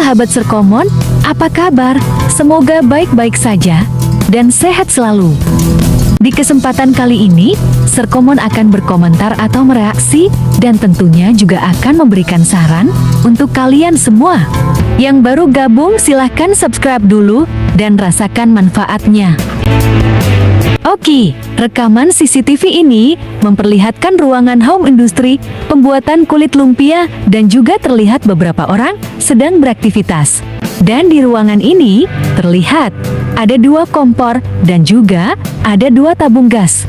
sahabat Serkomon, apa kabar? Semoga baik-baik saja dan sehat selalu. Di kesempatan kali ini, Serkomon akan berkomentar atau mereaksi dan tentunya juga akan memberikan saran untuk kalian semua. Yang baru gabung silahkan subscribe dulu dan rasakan manfaatnya. Oke, rekaman CCTV ini memperlihatkan ruangan home industry pembuatan kulit lumpia dan juga terlihat beberapa orang sedang beraktivitas. Dan di ruangan ini terlihat ada 2 kompor dan juga ada 2 tabung gas.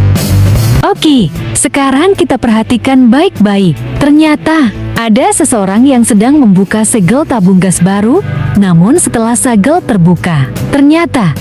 Oke, sekarang kita perhatikan baik-baik. Ternyata ada seseorang yang sedang membuka segel tabung gas baru, namun setelah segel terbuka, ternyata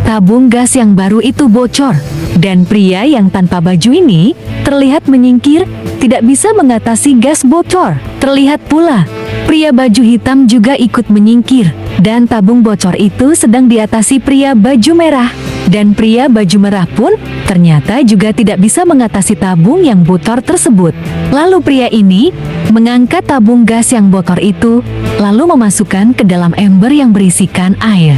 tabung gas yang baru itu bocor, dan pria yang tanpa baju ini terlihat menyingkir, tidak bisa mengatasi gas bocor. Terlihat pula, pria baju hitam juga ikut menyingkir, dan tabung bocor itu sedang diatasi pria baju merah. Dan pria baju merah pun ternyata juga tidak bisa mengatasi tabung yang bocor tersebut. Lalu pria ini mengangkat tabung gas yang bocor itu, lalu memasukkan ke dalam ember yang berisikan air.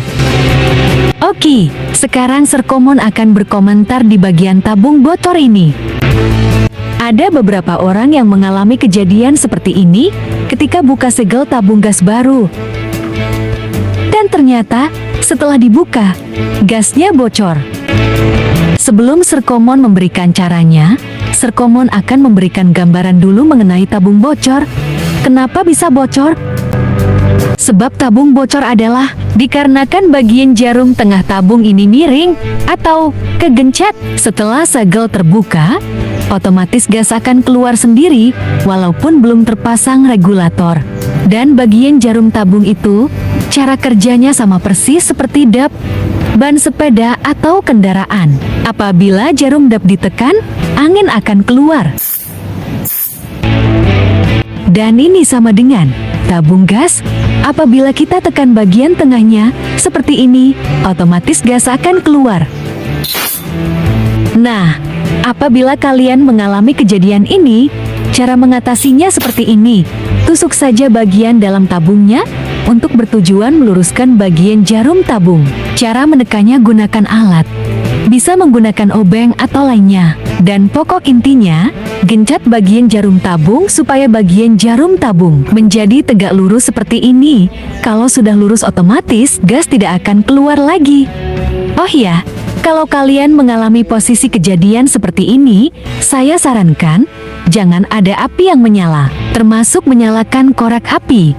Oke, sekarang Serkomon akan berkomentar di bagian tabung bocor ini. Ada beberapa orang yang mengalami kejadian seperti ini ketika buka segel tabung gas baru. Dan ternyata, setelah dibuka, gasnya bocor. Sebelum Serkomon memberikan caranya, Serkomon akan memberikan gambaran dulu mengenai tabung bocor. Kenapa bisa bocor? Sebab tabung bocor adalah dikarenakan bagian jarum tengah tabung ini miring atau kegencet. Setelah segel terbuka, otomatis gas akan keluar sendiri walaupun belum terpasang regulator. Dan bagian jarum tabung itu, cara kerjanya sama persis seperti dap, ban sepeda atau kendaraan. Apabila jarum dap ditekan, angin akan keluar. Dan ini sama dengan tabung gas. Apabila kita tekan bagian tengahnya, seperti ini, otomatis gas akan keluar. Nah, apabila kalian mengalami kejadian ini, cara mengatasinya seperti ini. Tusuk saja bagian dalam tabungnya untuk bertujuan meluruskan bagian jarum tabung. Cara menekannya gunakan alat. Bisa menggunakan obeng atau lainnya. Dan pokok intinya, gencet bagian jarum tabung supaya bagian jarum tabung menjadi tegak lurus seperti ini. Kalau sudah lurus otomatis, gas tidak akan keluar lagi. Oh ya, kalau kalian mengalami posisi kejadian seperti ini, saya sarankan, jangan ada api yang menyala, termasuk menyalakan korek api.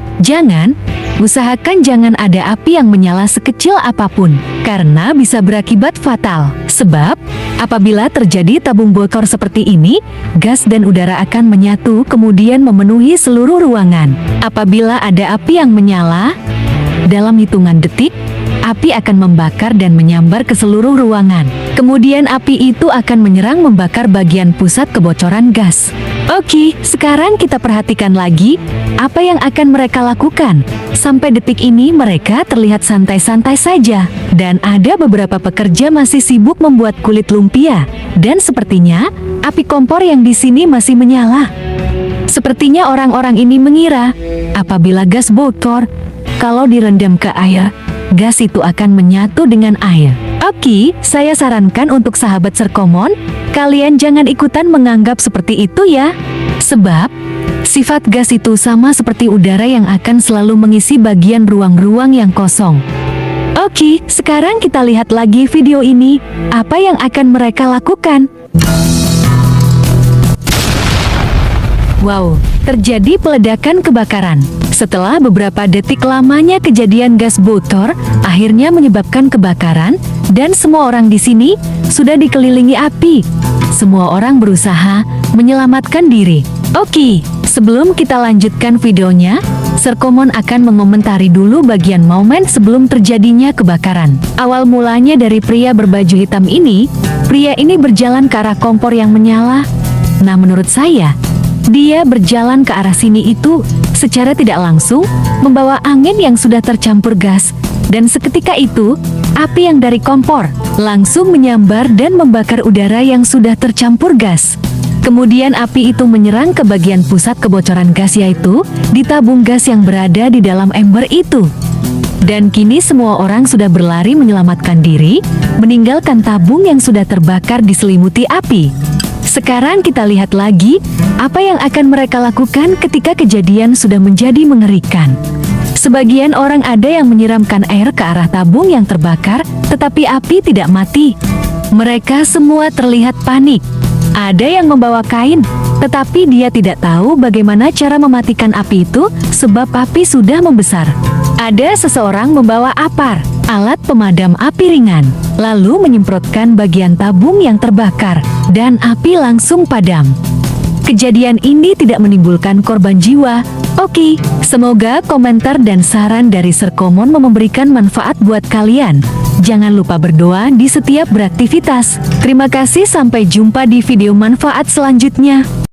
Usahakan jangan ada api yang menyala sekecil apapun, karena bisa berakibat fatal. Sebab, apabila terjadi tabung bocor seperti ini, gas dan udara akan menyatu kemudian memenuhi seluruh ruangan. Apabila ada api yang menyala, dalam hitungan detik, api akan membakar dan menyambar ke seluruh ruangan. Kemudian api itu akan menyerang membakar bagian pusat kebocoran gas. Oke, sekarang kita perhatikan lagi apa yang akan mereka lakukan. Sampai detik ini mereka terlihat santai-santai saja. Dan ada beberapa pekerja masih sibuk membuat kulit lumpia. Dan sepertinya api kompor yang di sini masih menyala. Sepertinya orang-orang ini mengira apabila gas bocor, kalau direndam ke air, gas itu akan menyatu dengan air. Oke, saya sarankan untuk sahabat Serkomon, kalian jangan ikutan menganggap seperti itu ya. Sebab, sifat gas itu sama seperti udara yang akan selalu mengisi bagian ruang-ruang yang kosong. Oke, sekarang kita lihat lagi video ini. Apa yang akan mereka lakukan? Wow, terjadi peledakan kebakaran. Setelah beberapa detik lamanya kejadian gas bocor, akhirnya menyebabkan kebakaran, dan semua orang di sini sudah dikelilingi api. Semua orang berusaha menyelamatkan diri. Oke, sebelum kita lanjutkan videonya, Serkomon akan mengomentari dulu bagian momen sebelum terjadinya kebakaran. Awal mulanya dari pria berbaju hitam ini, pria ini berjalan ke arah kompor yang menyala. Nah, menurut saya, dia berjalan ke arah sini itu secara tidak langsung membawa angin yang sudah tercampur gas, dan seketika itu api yang dari kompor langsung menyambar dan membakar udara yang sudah tercampur gas. Kemudian api itu menyerang ke bagian pusat kebocoran gas, yaitu di tabung gas yang berada di dalam ember itu. Dan kini semua orang sudah berlari menyelamatkan diri, meninggalkan tabung yang sudah terbakar diselimuti api. Sekarang kita lihat lagi, apa yang akan mereka lakukan ketika kejadian sudah menjadi mengerikan. Sebagian orang ada yang menyiramkan air ke arah tabung yang terbakar, tetapi api tidak mati. Mereka semua terlihat panik. Ada yang membawa kain, tetapi dia tidak tahu bagaimana cara mematikan api itu sebab api sudah membesar. Ada seseorang membawa apar, alat pemadam api ringan, lalu menyemprotkan bagian tabung yang terbakar, dan api langsung padam. Kejadian ini tidak menimbulkan korban jiwa. Oke, semoga komentar dan saran dari Serkomon memberikan manfaat buat kalian. Jangan lupa berdoa di setiap beraktivitas. Terima kasih, sampai jumpa di video manfaat selanjutnya.